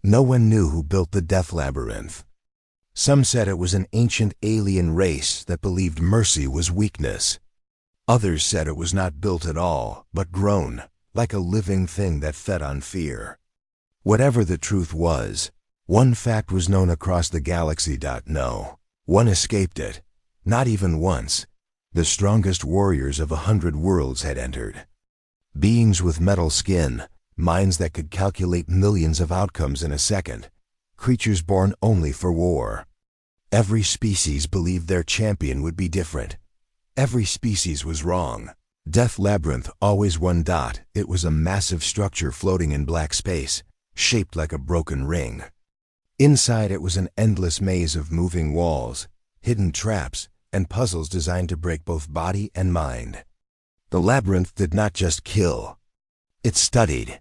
No one knew who built the Death Labyrinth. Some said it was an ancient alien race that believed mercy was weakness. Others said it was not built at all, but grown, like a living thing that fed on fear. Whatever the truth was, one fact was known across the galaxy. No one escaped it, not even once. The strongest warriors of 100 worlds had entered. Beings with metal skin, minds that could calculate millions of outcomes in a second, creatures born only for war. Every species believed their champion would be different. Every species was wrong. Death Labyrinth always won. It was a massive structure floating in black space, shaped like a broken ring. Inside it was an endless maze of moving walls, hidden traps, and puzzles designed to break both body and mind. The labyrinth did not just kill. It studied.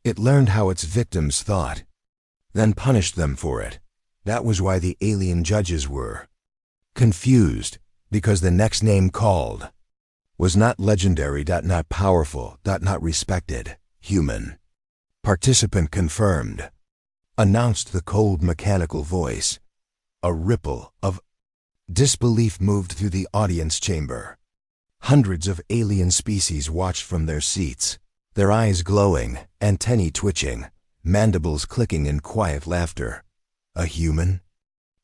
It learned how its victims thought, then punished them for it. That was why the alien judges were confused, because the next name called was not legendary. Not powerful. Not respected. Human. Participant confirmed, announced the cold mechanical voice. A ripple of disbelief moved through the audience chamber. Hundreds of alien species watched from their seats, their eyes glowing, antennae twitching, mandibles clicking in quiet laughter. A human?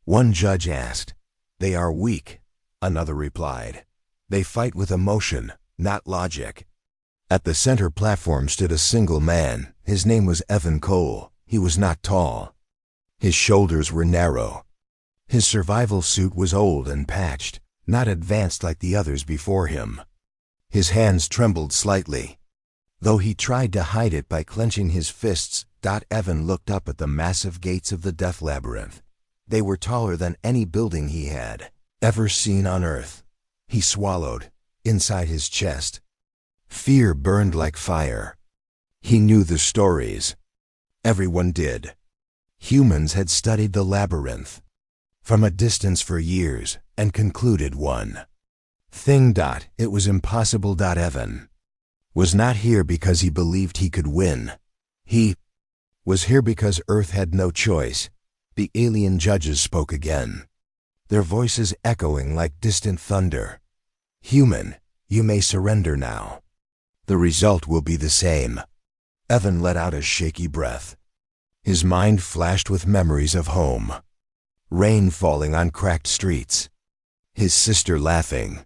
One judge asked. They are weak, another replied. They fight with emotion, not logic. At the center platform stood a single man. His name was Evan Cole. He was not tall. His shoulders were narrow. His survival suit was old and patched, not advanced like the others before him. His hands trembled slightly, though he tried to hide it by clenching his fists. Evan looked up at the massive gates of the Death Labyrinth. They were taller than any building he had ever seen on Earth. He swallowed. Inside his chest, fear burned like fire. He knew the stories. Everyone did. Humans had studied the labyrinth from a distance for years and concluded one thing. It was impossible. Evan was not here because he believed he could win. He was here because Earth had no choice. The alien judges spoke again, their voices echoing like distant thunder. Human, you may surrender now. The result will be the same. Evan let out a shaky breath. His mind flashed with memories of home. Rain falling on cracked streets. His sister laughing.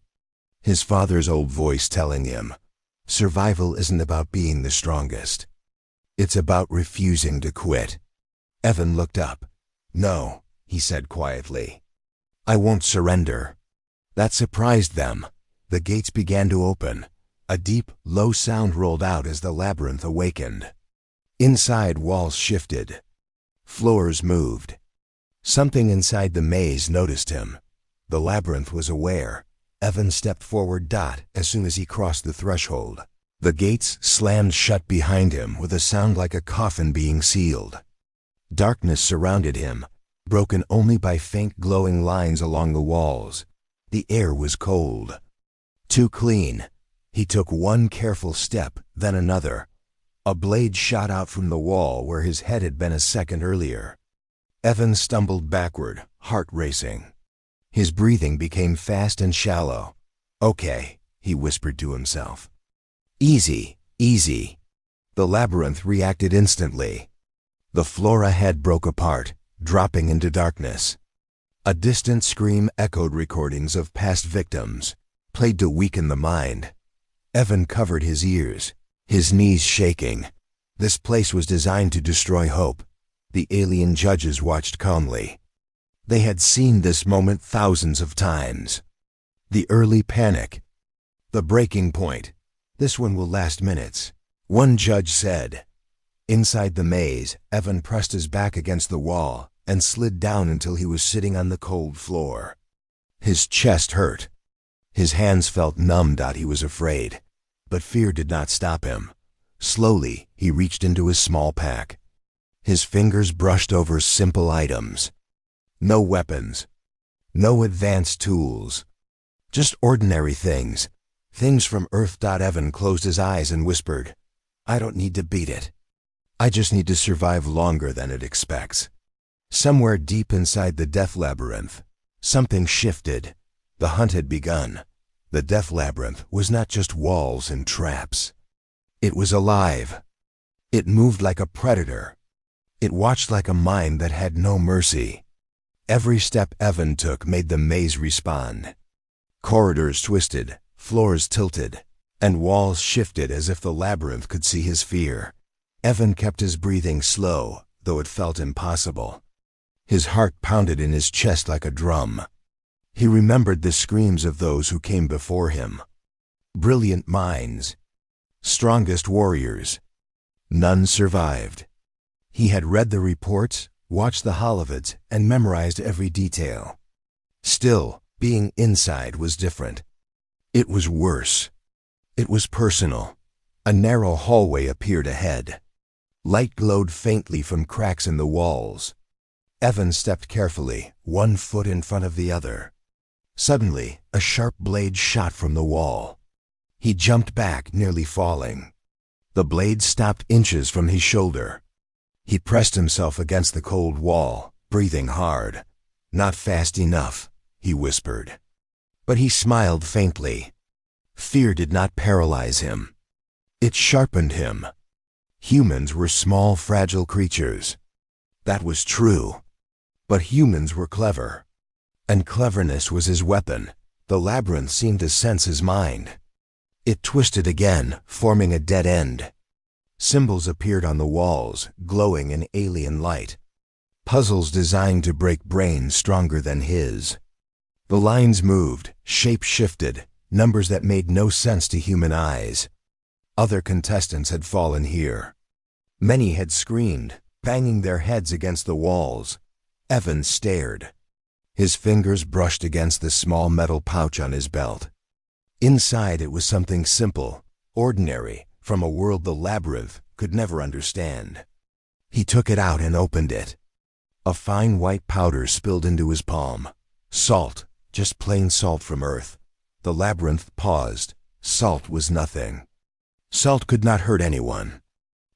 His father's old voice telling him, survival isn't about being the strongest. It's about refusing to quit. Evan looked up. No, he said quietly. I won't surrender. That surprised them. The gates began to open. A deep, low sound rolled out as the labyrinth awakened. Inside, walls shifted. Floors moved. Something inside the maze noticed him. The labyrinth was aware. Evan stepped forward. As soon as he crossed the threshold, the gates slammed shut behind him with a sound like a coffin being sealed. Darkness surrounded him, broken only by faint glowing lines along the walls. The air was cold. Too clean. He took one careful step, then another. A blade shot out from the wall where his head had been a second earlier. Evan stumbled backward, heart racing. His breathing became fast and shallow. Okay, he whispered to himself. Easy, easy. The labyrinth reacted instantly. The floor ahead broke apart, dropping into darkness. A distant scream echoed recordings of past victims, played to weaken the mind. Evan covered his ears, his knees shaking. This place was designed to destroy hope. The alien judges watched calmly. They had seen this moment thousands of times. The early panic. The breaking point. This one will last minutes, one judge said. Inside the maze, Evan pressed his back against the wall and slid down until he was sitting on the cold floor. His chest hurt. His hands felt numb. He was afraid, but fear did not stop him. Slowly, he reached into his small pack. His fingers brushed over simple items. No weapons. No advanced tools. Just ordinary things. Things from Earth. Evan closed his eyes and whispered, I don't need to beat it. I just need to survive longer than it expects. Somewhere deep inside the Death Labyrinth, something shifted. The hunt had begun. The Death Labyrinth was not just walls and traps. It was alive. It moved like a predator. It watched like a mind that had no mercy. Every step Evan took made the maze respond. Corridors twisted, floors tilted, and walls shifted as if the labyrinth could see his fear. Evan kept his breathing slow, though it felt impossible. His heart pounded in his chest like a drum. He remembered the screams of those who came before him. Brilliant minds. Strongest warriors. None survived. He had read the reports, watched the holovids, and memorized every detail. Still, being inside was different. It was worse. It was personal. A narrow hallway appeared ahead. Light glowed faintly from cracks in the walls. Evan stepped carefully, one foot in front of the other. Suddenly, a sharp blade shot from the wall. He jumped back, nearly falling. The blade stopped inches from his shoulder. He pressed himself against the cold wall, breathing hard. "Not fast enough," he whispered. But he smiled faintly. Fear did not paralyze him. It sharpened him. Humans were small, fragile creatures. That was true. But humans were clever. And cleverness was his weapon. The labyrinth seemed to sense his mind. It twisted again, forming a dead end. Symbols appeared on the walls, glowing in alien light. Puzzles designed to break brains stronger than his. The lines moved, shapes shifted, numbers that made no sense to human eyes. Other contestants had fallen here. Many had screamed, banging their heads against the walls. Evan stared. His fingers brushed against the small metal pouch on his belt. Inside it was something simple, ordinary, from a world the labyrinth could never understand. He took it out and opened it. A fine white powder spilled into his palm. Salt, just plain salt from Earth. The labyrinth paused. Salt was nothing. Salt could not hurt anyone.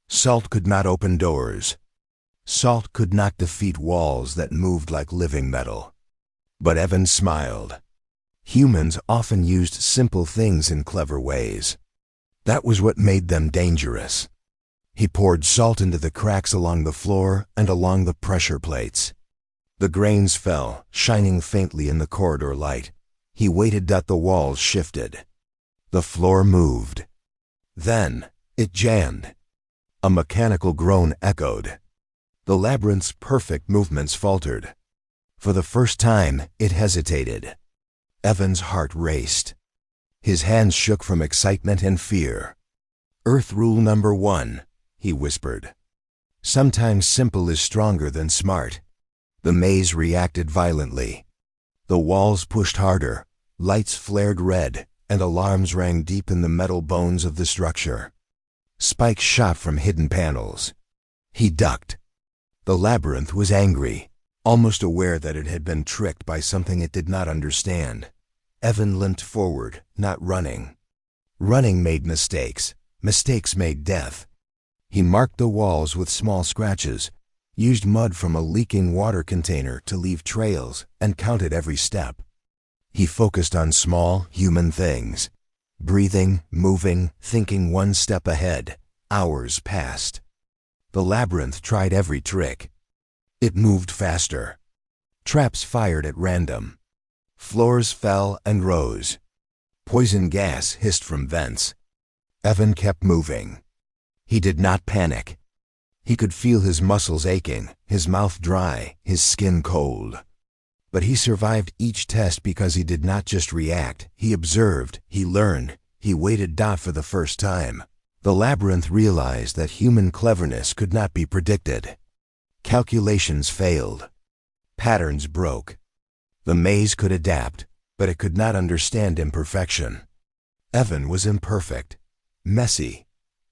Salt could not open doors. Salt could not defeat walls that moved like living metal. But Evan smiled. Humans often used simple things in clever ways. That was what made them dangerous. He poured salt into the cracks along the floor and along the pressure plates. The grains fell, shining faintly in the corridor light. He waited that the walls shifted. The floor moved. Then, it jammed. A mechanical groan echoed. The labyrinth's perfect movements faltered. For the first time, it hesitated. Evan's heart raced. His hands shook from excitement and fear. "Earth rule number 1, he whispered. "Sometimes simple is stronger than smart." The maze reacted violently. The walls pushed harder, lights flared red, and alarms rang deep in the metal bones of the structure. Spikes shot from hidden panels. He ducked. The labyrinth was angry, almost aware that it had been tricked by something it did not understand. Evan limped forward, not running. Running made mistakes. Mistakes made death. He marked the walls with small scratches, used mud from a leaking water container to leave trails, and counted every step. He focused on small, human things. Breathing, moving, thinking one step ahead. Hours passed. The labyrinth tried every trick. It moved faster. Traps fired at random. Floors fell and rose. Poison gas hissed from vents. Evan kept moving. He did not panic. He could feel his muscles aching, his mouth dry, his skin cold. But he survived each test because he did not just react. He observed, he learned, he waited for the first time. The labyrinth realized that human cleverness could not be predicted. Calculations failed. Patterns broke. The maze could adapt, but it could not understand imperfection. Evan was imperfect, messy,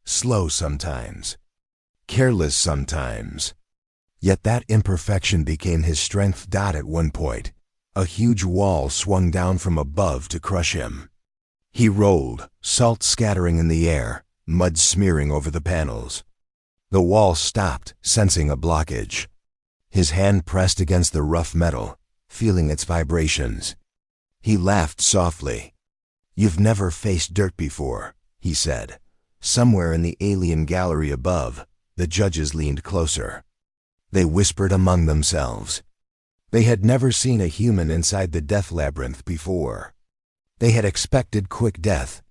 slow sometimes, careless sometimes. Yet that imperfection became his strength. At one point, a huge wall swung down from above to crush him. He rolled, salt scattering in the air, mud smearing over the panels. The wall stopped, sensing a blockage. His hand pressed against the rough metal, feeling its vibrations. He laughed softly. "You've never faced dirt before," he said. Somewhere in the alien gallery above, the judges leaned closer. They whispered among themselves. They had never seen a human inside the death labyrinth before. They had expected quick death.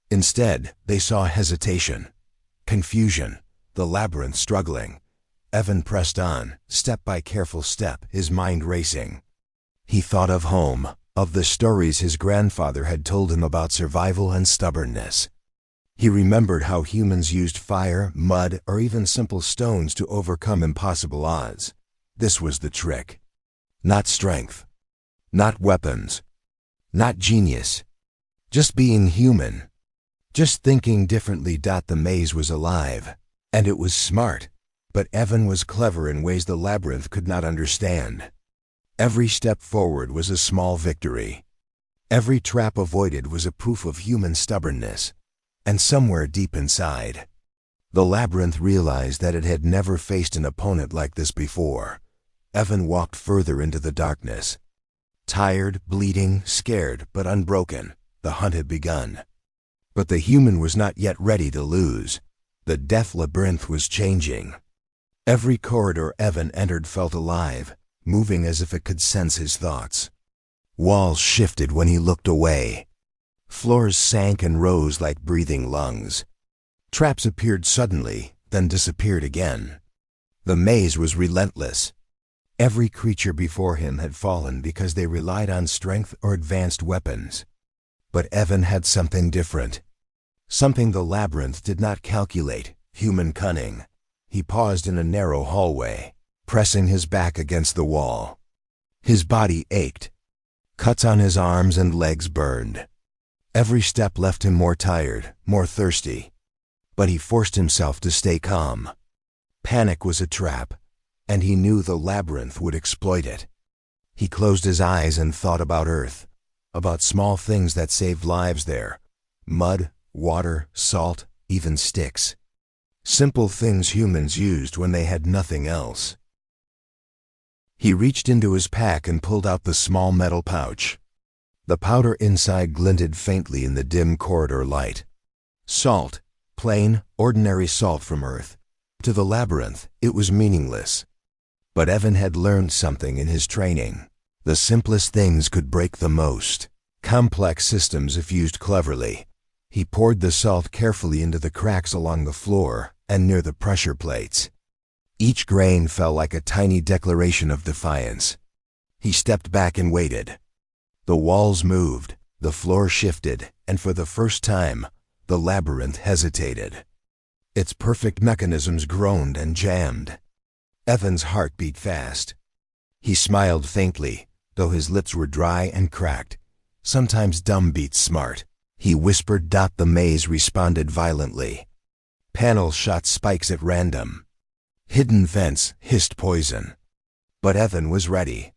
Instead, they saw hesitation, confusion, the labyrinth struggling. Evan pressed on, step by careful step, his mind racing. He thought of home, of the stories his grandfather had told him about survival and stubbornness. He remembered how humans used fire, mud, or even simple stones to overcome impossible odds. This was the trick. Not strength. Not weapons. Not genius. Just being human. Just thinking differently. The maze was alive. And it was smart. But Evan was clever in ways the labyrinth could not understand. Every step forward was a small victory. Every trap avoided was a proof of human stubbornness. And somewhere deep inside, the labyrinth realized that it had never faced an opponent like this before. Evan walked further into the darkness. Tired, bleeding, scared, but unbroken, the hunt had begun. But the human was not yet ready to lose. The death labyrinth was changing. Every corridor Evan entered felt alive, moving as if it could sense his thoughts. Walls shifted when he looked away. Floors sank and rose like breathing lungs. Traps appeared suddenly, then disappeared again. The maze was relentless. Every creature before him had fallen because they relied on strength or advanced weapons. But Evan had something different. Something the labyrinth did not calculate, human cunning. He paused in a narrow hallway, pressing his back against the wall. His body ached. Cuts on his arms and legs burned. Every step left him more tired, more thirsty. But he forced himself to stay calm. Panic was a trap, and he knew the labyrinth would exploit it. He closed his eyes and thought about Earth, about small things that saved lives there. Mud, water, salt, even sticks. Simple things humans used when they had nothing else. He reached into his pack and pulled out the small metal pouch. The powder inside glinted faintly in the dim corridor light. Salt, plain, ordinary salt from Earth. To the labyrinth, it was meaningless. But Evan had learned something in his training. The simplest things could break the most complex systems if used cleverly. He poured the salt carefully into the cracks along the floor and near the pressure plates. Each grain fell like a tiny declaration of defiance. He stepped back and waited. The walls moved, the floor shifted, and for the first time, the labyrinth hesitated. Its perfect mechanisms groaned and jammed. Evan's heart beat fast. He smiled faintly, though his lips were dry and cracked. Sometimes dumb beats smart. He whispered. The maze responded violently. Panels shot spikes at random. Hidden vents hissed poison. But Evan was ready.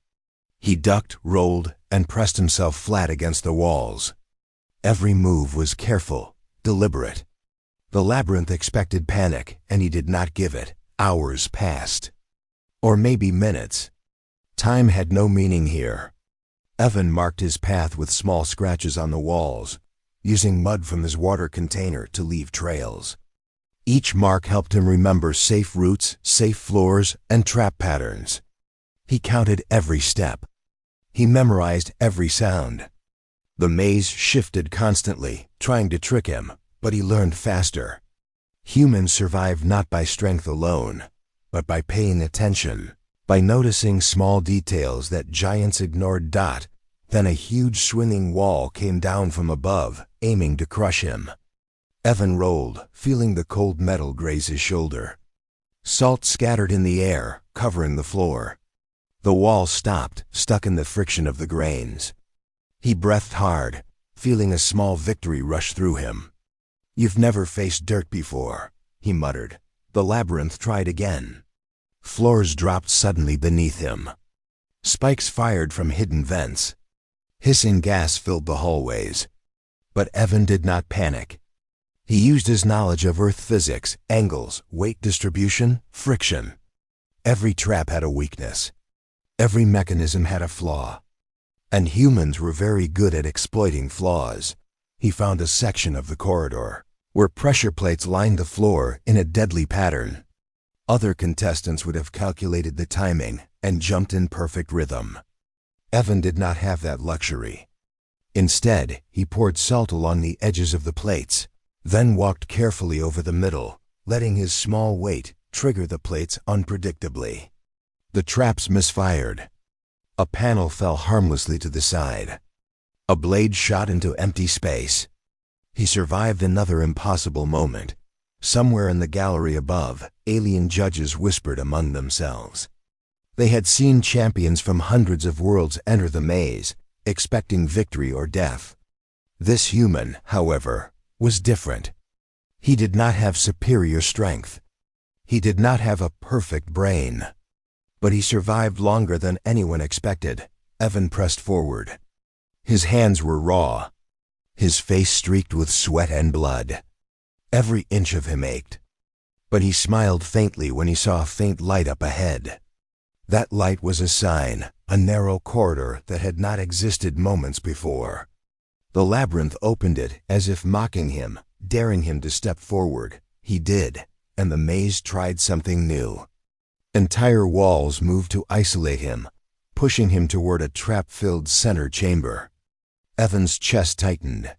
He ducked, rolled, and pressed himself flat against the walls. Every move was careful, deliberate. The labyrinth expected panic, and he did not give it. Hours passed. Or maybe minutes. Time had no meaning here. Evan marked his path with small scratches on the walls, using mud from his water container to leave trails. Each mark helped him remember safe routes, safe floors, and trap patterns. He counted every step. He memorized every sound. The maze shifted constantly, trying to trick him, but he learned faster. Humans survived not by strength alone, but by paying attention, by noticing small details that giants ignored. Then a huge swinging wall came down from above, aiming to crush him. Evan rolled, feeling the cold metal graze his shoulder. Salt scattered in the air, covering the floor. The wall stopped, stuck in the friction of the grains. He breathed hard, feeling a small victory rush through him. "You've never faced dirt before," he muttered. The labyrinth tried again. Floors dropped suddenly beneath him. Spikes fired from hidden vents. Hissing gas filled the hallways. But Evan did not panic. He used his knowledge of Earth physics, angles, weight distribution, friction. Every trap had a weakness. Every mechanism had a flaw. And humans were very good at exploiting flaws. He found a section of the corridor where pressure plates lined the floor in a deadly pattern. Other contestants would have calculated the timing and jumped in perfect rhythm. Evan did not have that luxury. Instead, he poured salt along the edges of the plates, then walked carefully over the middle, letting his small weight trigger the plates unpredictably. The traps misfired. A panel fell harmlessly to the side. A blade shot into empty space. He survived another impossible moment. Somewhere in the gallery above, alien judges whispered among themselves. They had seen champions from hundreds of worlds enter the maze, expecting victory or death. This human, however, was different. He did not have superior strength. He did not have a perfect brain. But he survived longer than anyone expected. Evan pressed forward. His hands were raw. His face streaked with sweat and blood. Every inch of him ached. But he smiled faintly when he saw a faint light up ahead. That light was a sign, a narrow corridor that had not existed moments before. The labyrinth opened it as if mocking him, daring him to step forward. He did, and the maze tried something new. Entire walls moved to isolate him, pushing him toward a trap-filled center chamber. Evan's chest tightened.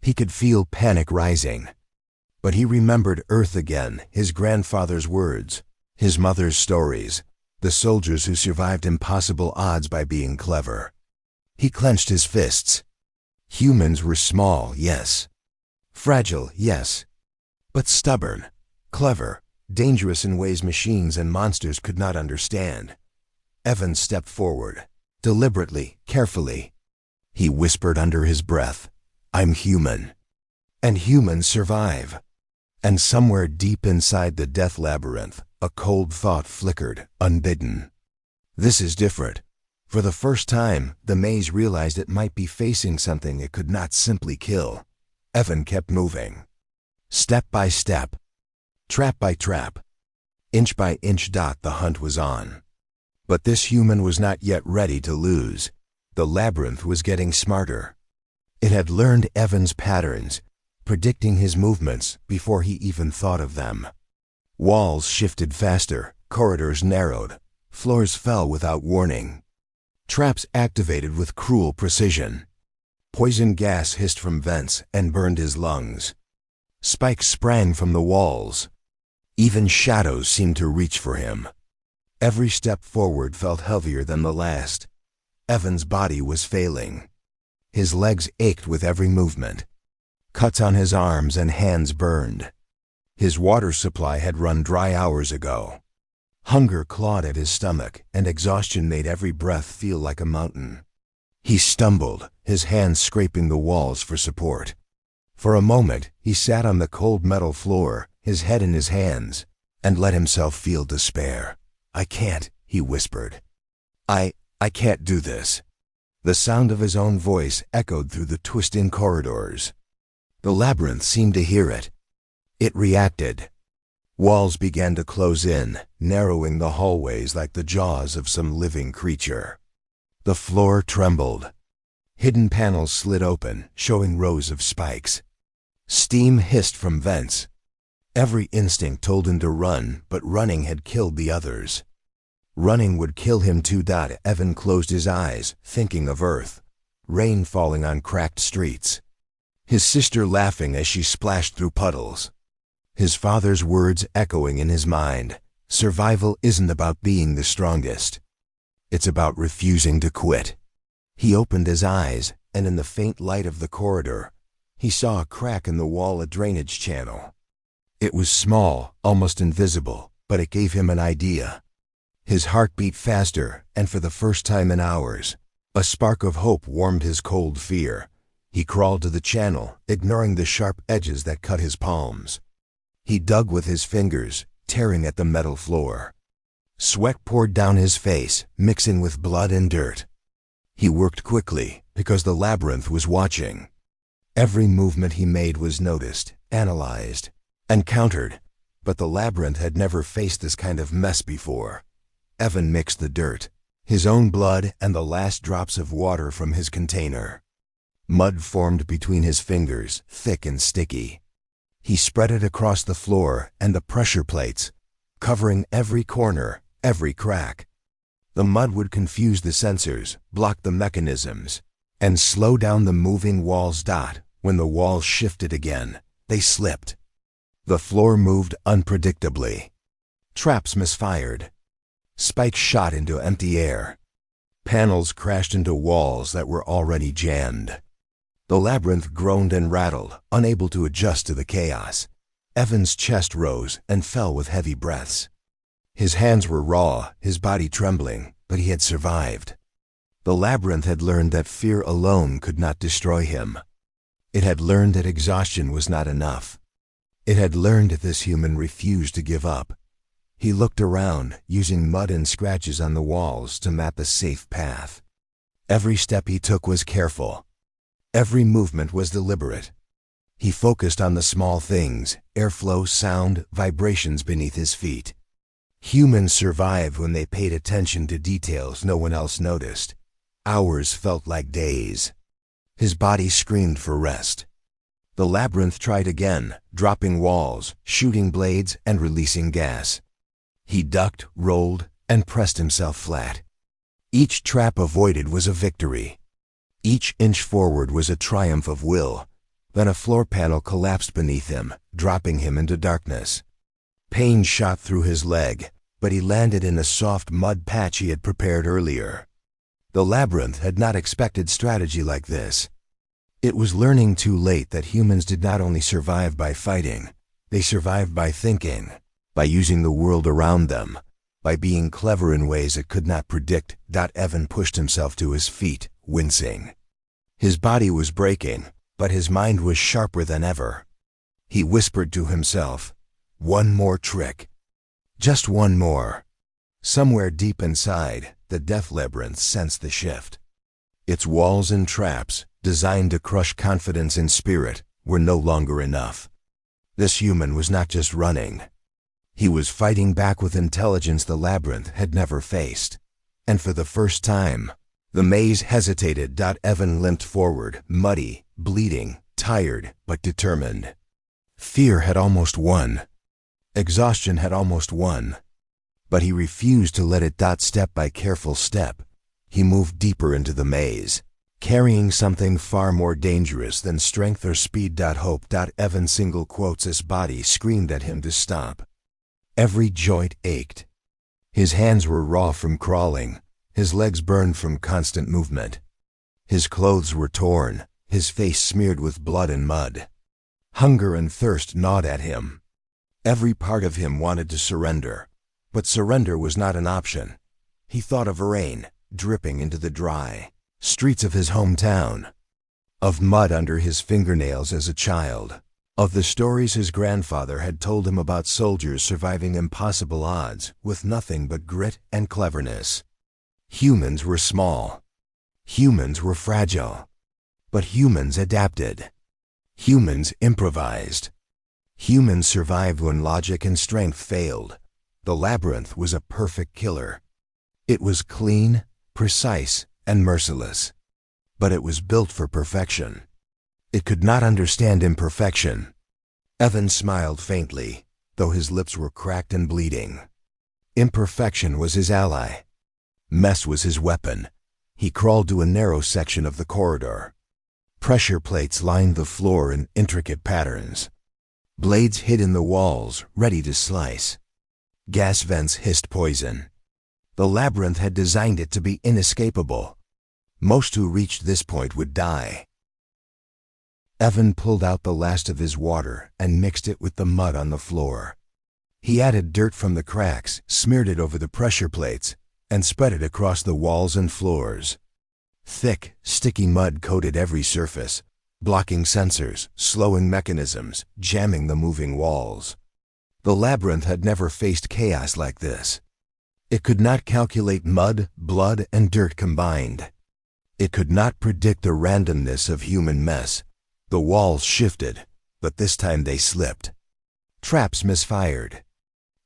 He could feel panic rising. But he remembered Earth again, his grandfather's words, his mother's stories, the soldiers who survived impossible odds by being clever. He clenched his fists. Humans were small, yes. Fragile, yes. But stubborn, clever, dangerous in ways machines and monsters could not understand. Evan stepped forward, deliberately, carefully. He whispered under his breath, "I'm human." And humans survive. And somewhere deep inside the death labyrinth, a cold thought flickered, unbidden. This is different. For the first time, the maze realized it might be facing something it could not simply kill. Evan kept moving. Step by step. Trap by trap. Inch by inch. The hunt was on. But this human was not yet ready to lose. The labyrinth was getting smarter. It had learned Evan's patterns, predicting his movements before he even thought of them. Walls shifted faster, corridors narrowed, floors fell without warning. Traps activated with cruel precision. Poison gas hissed from vents and burned his lungs. Spikes sprang from the walls. Even shadows seemed to reach for him. Every step forward felt heavier than the last. Evan's body was failing. His legs ached with every movement. Cuts on his arms and hands burned. His water supply had run dry hours ago. Hunger clawed at his stomach, and exhaustion made every breath feel like a mountain. He stumbled, his hands scraping the walls for support. For a moment, he sat on the cold metal floor, his head in his hands, and let himself feel despair. "I can't," he whispered. I can't do this." The sound of his own voice echoed through the twisting corridors. The labyrinth seemed to hear it. It reacted. Walls began to close in, narrowing the hallways like the jaws of some living creature. The floor trembled. Hidden panels slid open, showing rows of spikes. Steam hissed from vents. Every instinct told him to run, but running had killed the others. Running would kill him too. Evan closed his eyes, thinking of Earth. Rain falling on cracked streets. His sister laughing as she splashed through puddles. His father's words echoing in his mind. Survival isn't about being the strongest. It's about refusing to quit. He opened his eyes, and in the faint light of the corridor, he saw a crack in the wall, a drainage channel. It was small, almost invisible, but it gave him an idea. His heart beat faster, and for the first time in hours, a spark of hope warmed his cold fear. He crawled to the channel, ignoring the sharp edges that cut his palms. He dug with his fingers, tearing at the metal floor. Sweat poured down his face, mixing with blood and dirt. He worked quickly, because the labyrinth was watching. Every movement he made was noticed, analyzed, and countered, but the labyrinth had never faced this kind of mess before. Evan mixed the dirt, his own blood and the last drops of water from his container. Mud formed between his fingers, thick and sticky. He spread it across the floor and the pressure plates, covering every corner, every crack. The mud would confuse the sensors, block the mechanisms, and slow down the moving walls. When the walls shifted again, they slipped. The floor moved unpredictably. Traps misfired. Spikes shot into empty air. Panels crashed into walls that were already jammed. The labyrinth groaned and rattled, unable to adjust to the chaos. Evan's chest rose and fell with heavy breaths. His hands were raw, his body trembling, but he had survived. The labyrinth had learned that fear alone could not destroy him. It had learned that exhaustion was not enough. It had learned that this human refused to give up. He looked around, using mud and scratches on the walls to map a safe path. Every step he took was careful. Every movement was deliberate. He focused on the small things, airflow, sound, vibrations beneath his feet. Humans survived when they paid attention to details no one else noticed. Hours felt like days. His body screamed for rest. The labyrinth tried again, dropping walls, shooting blades, and releasing gas. He ducked, rolled, and pressed himself flat. Each trap avoided was a victory. Each inch forward was a triumph of will. Then a floor panel collapsed beneath him, dropping him into darkness. Pain shot through his leg, but he landed in a soft mud patch he had prepared earlier. The labyrinth had not expected strategy like this. It was learning too late that humans did not only survive by fighting, they survived by thinking, by using the world around them, by being clever in ways it could not predict. Evan pushed himself to his feet, wincing. His body was breaking, but his mind was sharper than ever. He whispered to himself, "One more trick. Just one more." Somewhere deep inside, the death labyrinth sensed the shift. Its walls and traps, designed to crush confidence and spirit, were no longer enough. This human was not just running. He was fighting back with intelligence the labyrinth had never faced. And for the first time, the maze hesitated. Evan limped forward, muddy, bleeding, tired, but determined. Fear had almost won. Exhaustion had almost won. But he refused to let it. Step by careful step, he moved deeper into the maze, carrying something far more dangerous than strength or speed. Hope. Evan single quotes his body screamed at him to stop. Every joint ached. His hands were raw from crawling, his legs burned from constant movement. His clothes were torn, his face smeared with blood and mud. Hunger and thirst gnawed at him. Every part of him wanted to surrender, but surrender was not an option. He thought of rain dripping into the dry streets of his hometown, of mud under his fingernails as a child, of the stories his grandfather had told him about soldiers surviving impossible odds with nothing but grit and cleverness. Humans were small. Humans were fragile. But humans adapted. Humans improvised. Humans survived when logic and strength failed. The labyrinth was a perfect killer. It was clean, precise, and merciless. But it was built for perfection. It could not understand imperfection. Evan smiled faintly, though his lips were cracked and bleeding. Imperfection was his ally. Mess was his weapon. He crawled to a narrow section of the corridor. Pressure plates lined the floor in intricate patterns. Blades hid in the walls, ready to slice. Gas vents hissed poison. The labyrinth had designed it to be inescapable. Most who reached this point would die. Evan pulled out the last of his water and mixed it with the mud on the floor. He added dirt from the cracks, smeared it over the pressure plates, and spread it across the walls and floors. Thick, sticky mud coated every surface, blocking sensors, slowing mechanisms, jamming the moving walls. The labyrinth had never faced chaos like this. It could not calculate mud, blood, and dirt combined. It could not predict the randomness of human mess. The walls shifted, but this time they slipped. Traps misfired.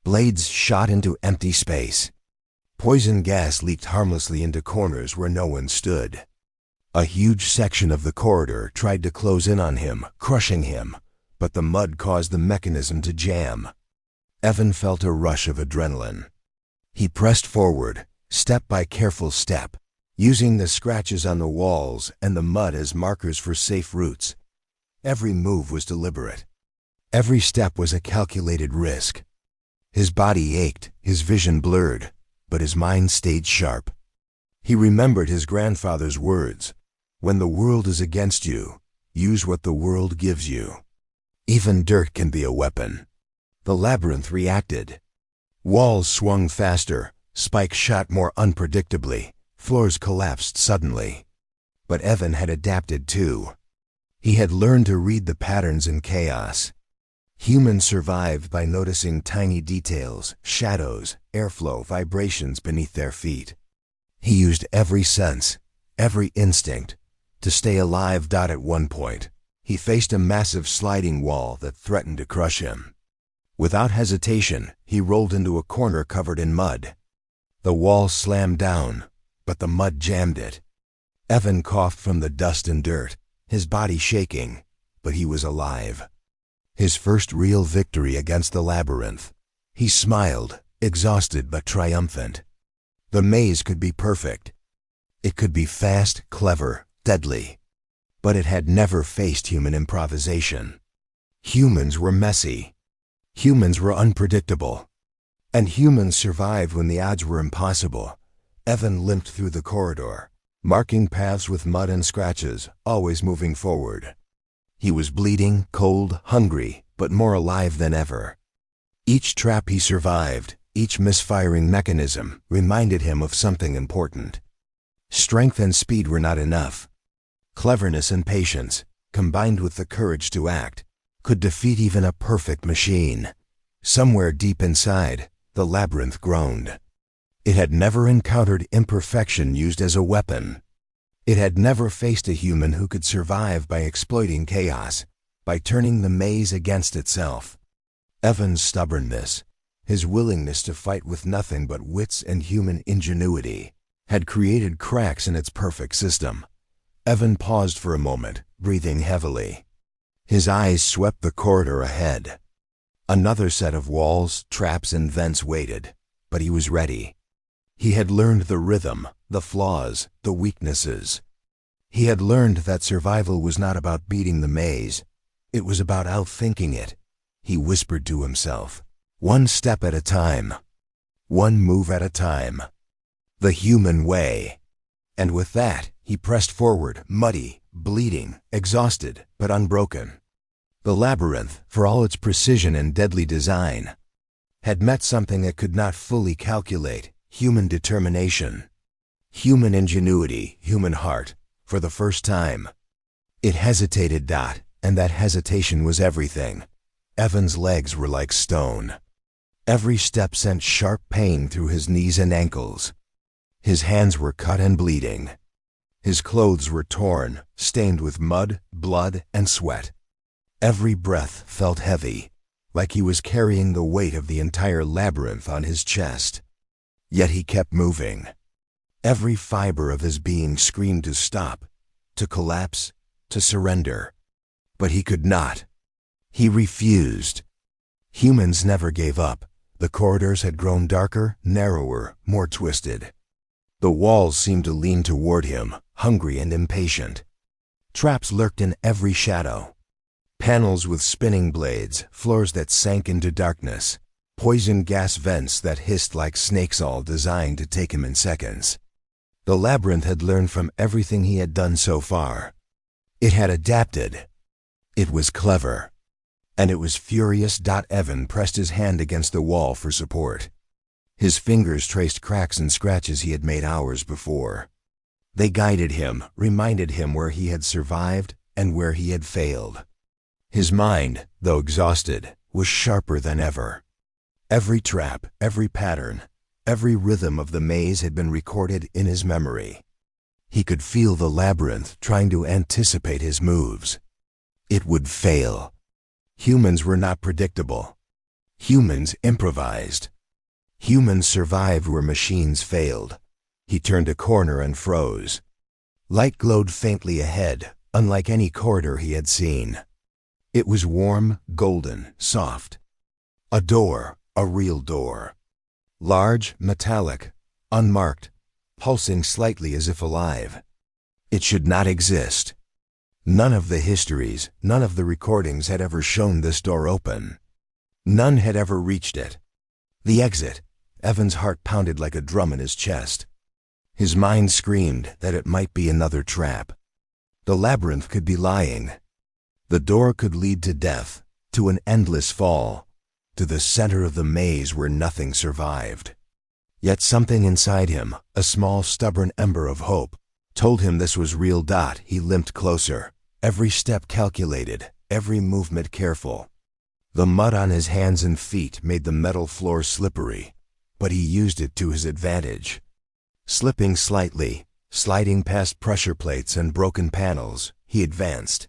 Blades shot into empty space. Poison gas leaked harmlessly into corners where no one stood. A huge section of the corridor tried to close in on him, crushing him, but the mud caused the mechanism to jam. Evan felt a rush of adrenaline. He pressed forward, step by careful step, using the scratches on the walls and the mud as markers for safe routes. Every move was deliberate. Every step was a calculated risk. His body ached, his vision blurred, but his mind stayed sharp. He remembered his grandfather's words, "When the world is against you, use what the world gives you." Even dirt can be a weapon. The labyrinth reacted. Walls swung faster, spikes shot more unpredictably, floors collapsed suddenly. But Evan had adapted too. He had learned to read the patterns in chaos. Humans survived by noticing tiny details, shadows, airflow, vibrations beneath their feet. He used every sense, every instinct, to stay alive. At one point, he faced a massive sliding wall that threatened to crush him. Without hesitation, he rolled into a corner covered in mud. The wall slammed down, but the mud jammed it. Evan coughed from the dust and dirt, his body shaking, but he was alive. His first real victory against the labyrinth. He smiled, exhausted but triumphant. The maze could be perfect. It could be fast, clever, deadly. But it had never faced human improvisation. Humans were messy. Humans were unpredictable. And humans survived when the odds were impossible. Evan limped through the corridor, marking paths with mud and scratches, always moving forward. He was bleeding, cold, hungry, but more alive than ever. Each trap he survived, each misfiring mechanism, reminded him of something important. Strength and speed were not enough. Cleverness and patience, combined with the courage to act, could defeat even a perfect machine. Somewhere deep inside, the labyrinth groaned. It had never encountered imperfection used as a weapon. It had never faced a human who could survive by exploiting chaos, by turning the maze against itself. Evan's stubbornness, his willingness to fight with nothing but wits and human ingenuity, had created cracks in its perfect system. Evan paused for a moment, breathing heavily. His eyes swept the corridor ahead. Another set of walls, traps, and vents waited, but he was ready. He had learned the rhythm, the flaws, the weaknesses. He had learned that survival was not about beating the maze. It was about outthinking it. He whispered to himself, one step at a time, one move at a time. The human way. And with that, he pressed forward, muddy, bleeding, exhausted, but unbroken. The labyrinth, for all its precision and deadly design, had met something it could not fully calculate: human determination, human ingenuity, human heart, for the first time. It hesitated, and that hesitation was everything. Evan's legs were like stone. Every step sent sharp pain through his knees and ankles. His hands were cut and bleeding. His clothes were torn, stained with mud, blood, and sweat. Every breath felt heavy, like he was carrying the weight of the entire labyrinth on his chest. Yet he kept moving. Every fiber of his being screamed to stop, to collapse, to surrender. But he could not. He refused. Humans never gave up. The corridors had grown darker, narrower, more twisted. The walls seemed to lean toward him, hungry and impatient. Traps lurked in every shadow. Panels with spinning blades, floors that sank into darkness, poison gas vents that hissed like snakes, all designed to take him in seconds. The labyrinth had learned from everything he had done so far. It had adapted. It was clever. And it was furious. Evan pressed his hand against the wall for support. His fingers traced cracks and scratches he had made hours before. They guided him, reminded him where he had survived and where he had failed. His mind, though exhausted, was sharper than ever. Every trap, every pattern, every rhythm of the maze had been recorded in his memory. He could feel the labyrinth trying to anticipate his moves. It would fail. Humans were not predictable. Humans improvised. Humans survived where machines failed. He turned a corner and froze. Light glowed faintly ahead, unlike any corridor he had seen. It was warm, golden, soft. A door, a real door. Large, metallic, unmarked, pulsing slightly as if alive. It should not exist. None of the histories, none of the recordings had ever shown this door open. None had ever reached it. The exit. Evan's heart pounded like a drum in his chest. His mind screamed that it might be another trap. The labyrinth could be lying. The door could lead to death, to an endless fall, to the center of the maze where nothing survived. Yet something inside him, a small stubborn ember of hope, told him this was real. He limped closer, every step calculated, every movement careful. The mud on his hands and feet made the metal floor slippery, but he used it to his advantage. Slipping slightly, sliding past pressure plates and broken panels, he advanced.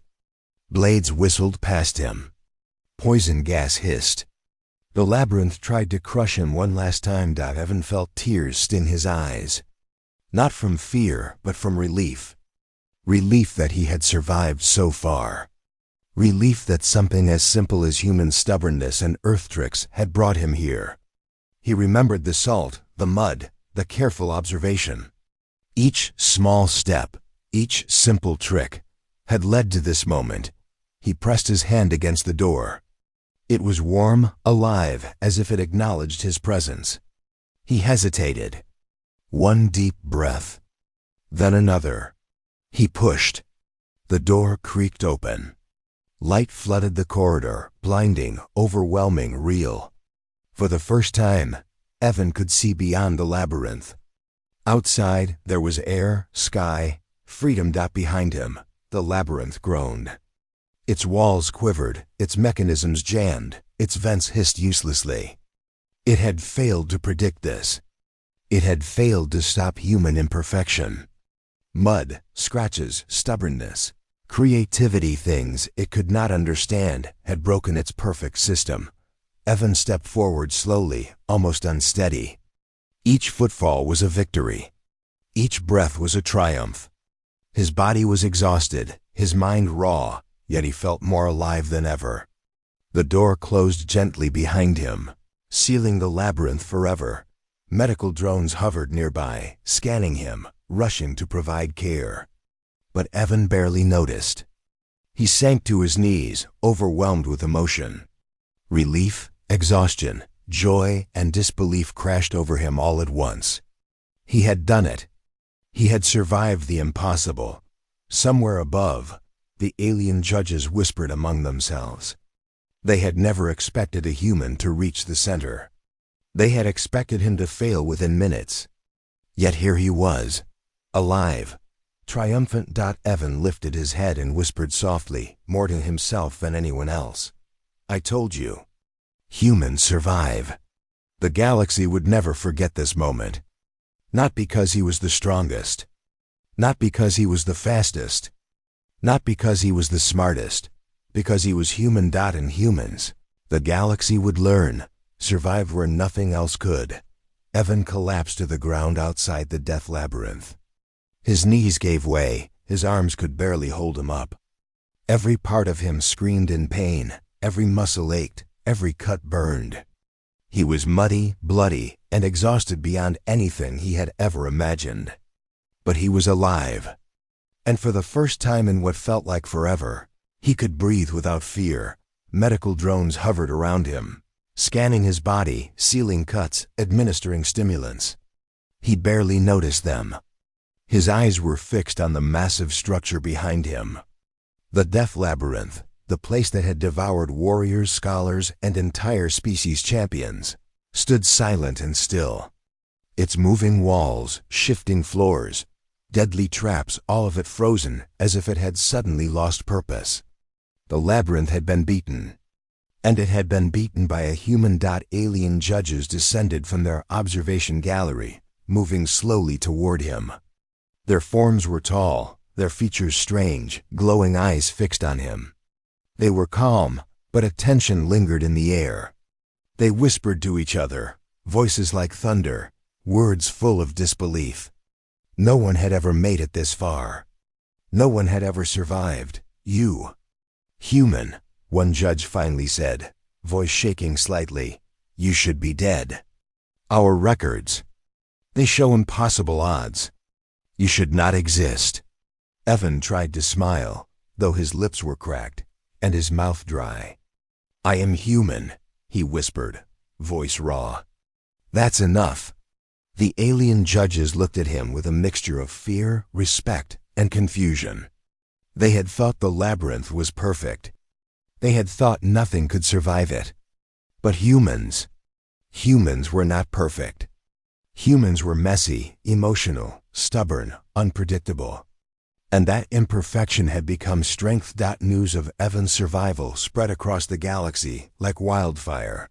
Blades whistled past him. Poison gas hissed. The labyrinth tried to crush him one last time. Evan felt tears sting his eyes. Not from fear, but from relief. Relief that he had survived so far. Relief that something as simple as human stubbornness and earth tricks had brought him here. He remembered the salt, the mud, the careful observation. Each small step, each simple trick, had led to this moment. He pressed his hand against the door. It was warm, alive, as if it acknowledged his presence. He hesitated. One deep breath. Then another. He pushed. The door creaked open. Light flooded the corridor, blinding, overwhelming, real. For the first time, Evan could see beyond the labyrinth. Outside, there was air, sky, freedom. Behind him, the labyrinth groaned. Its walls quivered, its mechanisms jammed, its vents hissed uselessly. It had failed to predict this. It had failed to stop human imperfection. Mud, scratches, stubbornness, creativity, things it could not understand, had broken its perfect system. Evan stepped forward slowly, almost unsteady. Each footfall was a victory. Each breath was a triumph. His body was exhausted, his mind raw, yet he felt more alive than ever. The door closed gently behind him, sealing the labyrinth forever. Medical drones hovered nearby, scanning him, rushing to provide care. But Evan barely noticed. He sank to his knees, overwhelmed with emotion. Relief, exhaustion, joy, and disbelief crashed over him all at once. He had done it. He had survived the impossible. Somewhere above, the alien judges whispered among themselves. They had never expected a human to reach the center. They had expected him to fail within minutes. Yet here he was, alive, triumphant. Evan lifted his head and whispered softly, more to himself than anyone else. I told you. Humans survive. The galaxy would never forget this moment. Not because he was the strongest. Not because he was the fastest. Not because he was the smartest. Because he was human. And humans, the galaxy would learn, survive where nothing else could. Evan collapsed to the ground outside the death labyrinth. His knees gave way, his arms could barely hold him up. Every part of him screamed in pain, every muscle ached, every cut burned. He was muddy, bloody, and exhausted beyond anything he had ever imagined. But he was alive. And for the first time in what felt like forever, he could breathe without fear. Medical drones hovered around him, scanning his body, sealing cuts, administering stimulants. He barely noticed them. His eyes were fixed on the massive structure behind him. The death labyrinth, the place that had devoured warriors, scholars, and entire species champions, stood silent and still. Its moving walls, shifting floors, deadly traps, all of it frozen as if it had suddenly lost purpose. The labyrinth had been beaten. And it had been beaten by a human. Alien judges descended from their observation gallery, moving slowly toward him. Their forms were tall, their features strange, glowing eyes fixed on him. They were calm, But a tension lingered in the air. They whispered to each other, voices like thunder, words full of disbelief. No one had ever made it this far. No one had ever survived. You. Human, one judge finally said, voice shaking slightly. You should be dead. Our records. They show impossible odds. You should not exist. Evan tried to smile, though his lips were cracked, and his mouth dry. I am human, he whispered, voice raw. That's enough. The alien judges looked at him with a mixture of fear, respect, and confusion. They had thought the labyrinth was perfect. They had thought nothing could survive it. But humans were not perfect. Humans were messy, emotional, stubborn, unpredictable. And that imperfection had become strength. News of Evan's survival spread across the galaxy like wildfire.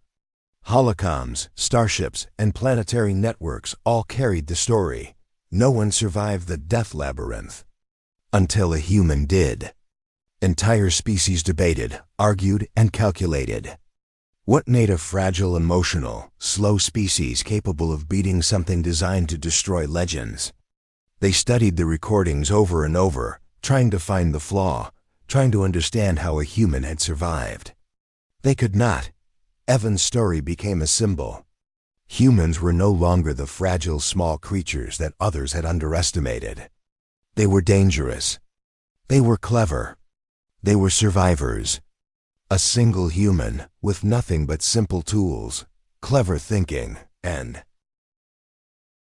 Holocoms, starships, and planetary networks all carried the story. No one survived the death labyrinth. Until a human did. Entire species debated, argued, and calculated. What made a fragile, emotional, slow species capable of beating something designed to destroy legends? They studied the recordings over and over, trying to find the flaw, trying to understand how a human had survived. They could not. Evan's story became a symbol. Humans were no longer the fragile, small creatures that others had underestimated. They were dangerous. They were clever. They were survivors. A single human with nothing but simple tools, clever thinking, and